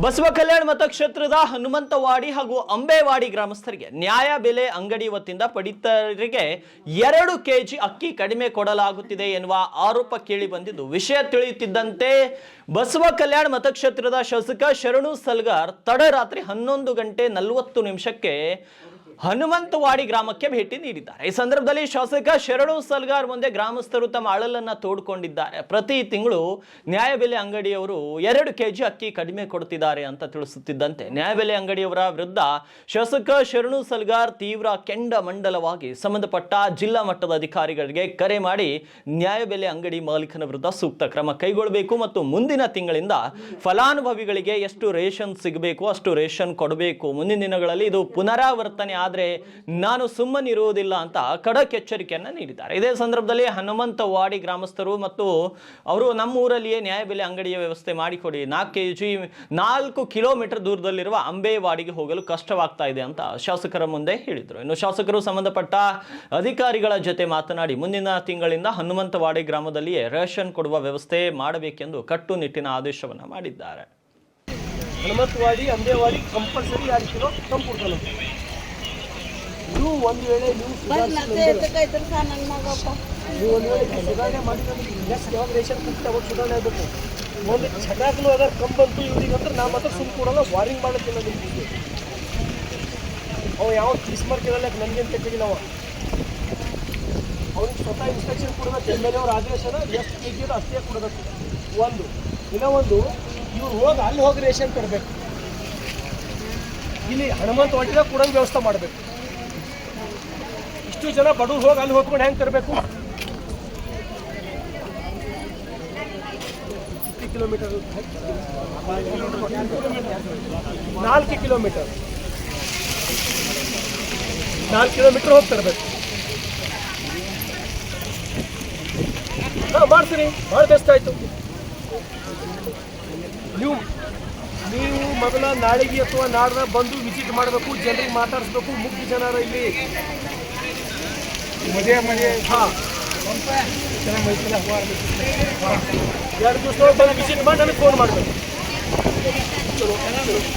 ಬಸವ ಕಲ್ಯಾಣ ಮತಕ್ಷೇತ್ರದ ಹನುಮಂತವಾಡಿ ಹಾಗೂ ಅಂಬೇವಾಡಿ ಗ್ರಾಮಸ್ಥರಿಗೆ ನ್ಯಾಯ ಬೆಲೆ ಅಂಗಡಿ ವತಿಯಿಂದ ಪಡಿತರಿಗೆ 2 ಕೆಜಿ ಅಕ್ಕಿ ಕಡಿಮೆ ಕೊಡಲಾಗುತ್ತಿದೆ ಎನ್ನುವ ಆರೋಪ ಕೇಳಿ ಬಂದಿದ್ದು ವಿಷಯ ತಿಳಿಯುತ್ತಿದ್ದಂತೆ ಬಸವ ಕಲ್ಯಾಣ ಮತಕ್ಷೇತ್ರದ ಶಾಸಕ ಶರಣು ಸಲ್ಗಾರ್ ತಡರಾತ್ರಿ 11:40 ಹನುಮಂತವಾಡಿ ಗ್ರಾಮಕ್ಕೆ ಭೇಟಿ ನೀಡಿದ್ದಾರೆ. ಈ ಸಂದರ್ಭದಲ್ಲಿ ಶಾಸಕ ಶರಣು ಸಲ್ಗಾರ್ ಮುಂದೆ ಗ್ರಾಮಸ್ಥರು ತಮ್ಮ ಅಳಲನ್ನ ತೋಡ್ಕೊಂಡಿದ್ದಾರೆ. ಪ್ರತಿ ತಿಂಗಳು ನ್ಯಾಯಬೆಲೆ ಅಂಗಡಿಯವರು 2 ಕೆಜಿ ಅಕ್ಕಿ ಕಡಿಮೆ ಕೊಡುತ್ತಿದ್ದಾರೆ ಅಂತ ತಿಳಿಸುತ್ತಿದ್ದಂತೆ ನ್ಯಾಯಬೆಲೆ ಅಂಗಡಿಯವರ ವಿರುದ್ಧ ಶಾಸಕ ಶರಣು ಸಲ್ಗಾರ್ ತೀವ್ರ ಕೆಂಡಮಂಡಲವಾಗಿ ಸಂಬಂಧಪಟ್ಟ ಜಿಲ್ಲಾ ಮಟ್ಟದ ಅಧಿಕಾರಿಗಳಿಗೆ ಕರೆ ಮಾಡಿ ನ್ಯಾಯಬೆಲೆ ಅಂಗಡಿ ಮಾಲೀಕನ ವಿರುದ್ಧ ಸೂಕ್ತ ಕ್ರಮ ಕೈಗೊಳ್ಳಬೇಕು ಮತ್ತು ಮುಂದಿನ ತಿಂಗಳಿಂದ ಫಲಾನುಭವಿಗಳಿಗೆ ಎಷ್ಟು ರೇಷನ್ ಸಿಗಬೇಕು ಅಷ್ಟು ರೇಷನ್ ಕೊಡಬೇಕು. ಮುಂದಿನ ದಿನಗಳಲ್ಲಿ ಇದು ಪುನರಾವರ್ತನೆ ಆದ್ರೆ ನಾನು ಸುಮ್ಮನಿರುವುದಿಲ್ಲ ಅಂತ ಖಡಕ್ ಎಚ್ಚರಿಕೆಯನ್ನ ನೀಡಿದ್ದಾರೆ. ಇದೇ ಸಂದರ್ಭದಲ್ಲಿ ಹನುಮಂತವಾಡಿ ಗ್ರಾಮಸ್ಥರು ಮತ್ತು ಅವರು ನಮ್ಮ ಊರಲ್ಲಿಯೇ ನ್ಯಾಯಬೆಲೆ ಅಂಗಡಿಯ ವ್ಯವಸ್ಥೆ ಮಾಡಿಕೊಡಿ, 4 ಕಿಲೋಮೀಟರ್ ದೂರದಲ್ಲಿರುವ ಅಂಬೇವಾಡಿಗೆ ಹೋಗಲು ಕಷ್ಟವಾಗ್ತಾ ಇದೆ ಅಂತ ಶಾಸಕರ ಮುಂದೆ ಹೇಳಿದರು. ಇನ್ನು ಶಾಸಕರು ಸಂಬಂಧಪಟ್ಟ ಅಧಿಕಾರಿಗಳ ಜೊತೆ ಮಾತನಾಡಿ ಮುಂದಿನ ತಿಂಗಳಿಂದ ಹನುಮಂತವಾಡಿ ಗ್ರಾಮದಲ್ಲಿಯೇ ರೇಷನ್ ಕೊಡುವ ವ್ಯವಸ್ಥೆ ಮಾಡಬೇಕೆಂದು ಕಟ್ಟುನಿಟ್ಟಿನ ಆದೇಶವನ್ನ ಮಾಡಿದ್ದಾರೆ. ಹನುಮಂತವಾಡಿ ಅಂಬೇವಾಡಿ ಕಂಪಲ್ಸರಿ 2 ಕಿಲೋ ತಂಪು ನೀವು ಒಂದು ವೇಳೆ ಸುಧಾರಣೆ ಮಾಡಿದ್ರೆ ನೆಕ್ಸ್ಟ್ ಯಾವಾಗ ರೇಷನ್ ಕೊಟ್ಟು ಅವಾಗ ಸುಧಾರಣೆ ಆಗಬೇಕು. ಒಂದು ಚೆನ್ನಾಗಲೂ ಅದರ ಕಂಬಂತು ಇವ್ರಿಗಂದ್ರೆ ನಾ ಮಾತ್ರ ಸುಮ್ಮನೆ ಕೊಡಲ್ಲ, ವಾರಿಂಗ್ ಮಾಡೋಕ್ಕಿಲ್ಲ ನಿಮಗೆ. ಅವ ಯಾವ ಕಿಸ್ಮಾರ್ಕ್ ಇರಲ್ಲ, ನನಗೇನು ತೆಗಿಲ್ಲ. ಅವ್ನಿಗೆ ಸ್ವತಃ ಇನ್ಸ್ಟ್ರಕ್ಷನ್ ಕೊಡಬೇಕು, ಎಮ್ ಎಲ್ ಎ ಅವ್ರ ಆದೇಶನ ಎಷ್ಟು ಕೆ ಜಿ ಅದು ಅಷ್ಟೇ ಕೊಡಬೇಕು. ಇನ್ನೊಂದು ಇವ್ರು ಹೋಗಿ ಅಲ್ಲಿ ಹೋಗಿ ರೇಷನ್ ತರಬೇಕು, ಇಲ್ಲಿ ಹನುಮಂತವಾಡಿದಾಗ ಕೊಡೋಂಗೆ ವ್ಯವಸ್ಥೆ ಮಾಡಬೇಕು. ಇಷ್ಟು ಜನ ಬಡವ್ರು ಹೋಗಿ ಅಲ್ಲಿ ಹೋಗ್ಕೊಂಡು ಹೆಂಗೆ ತರಬೇಕು? 50 ಕಿಲೋಮೀಟರ್ 4 ಕಿಲೋಮೀಟರ್ 4 ಕಿಲೋಮೀಟರ್ ಹೋಗಿ ತರಬೇಕು. ಹಾಂ ಮಾಡ್ತೀನಿ, ಭಾಳ ಬೆಸ್ಟ್ ಆಯಿತು. ನೀವು ಮೊದಲ ನಾಳೆಗೆ ಅಥವಾ ನಾಡ್ದ ಬಂದು ವಿಸಿಟ್ ಮಾಡಬೇಕು, ಜನರಿಗೆ ಮಾತಾಡಿಸ್ಬೇಕು. ಮುಖ್ಯ ಜನರ ಇಲ್ಲಿ ಮದುವೆ ಹಾಂ 2 ದಿವಸ ವಿಸಿಟ್ ಮಾಡಿ ನನಗೆ ಫೋನ್ ಮಾಡಬೇಕು.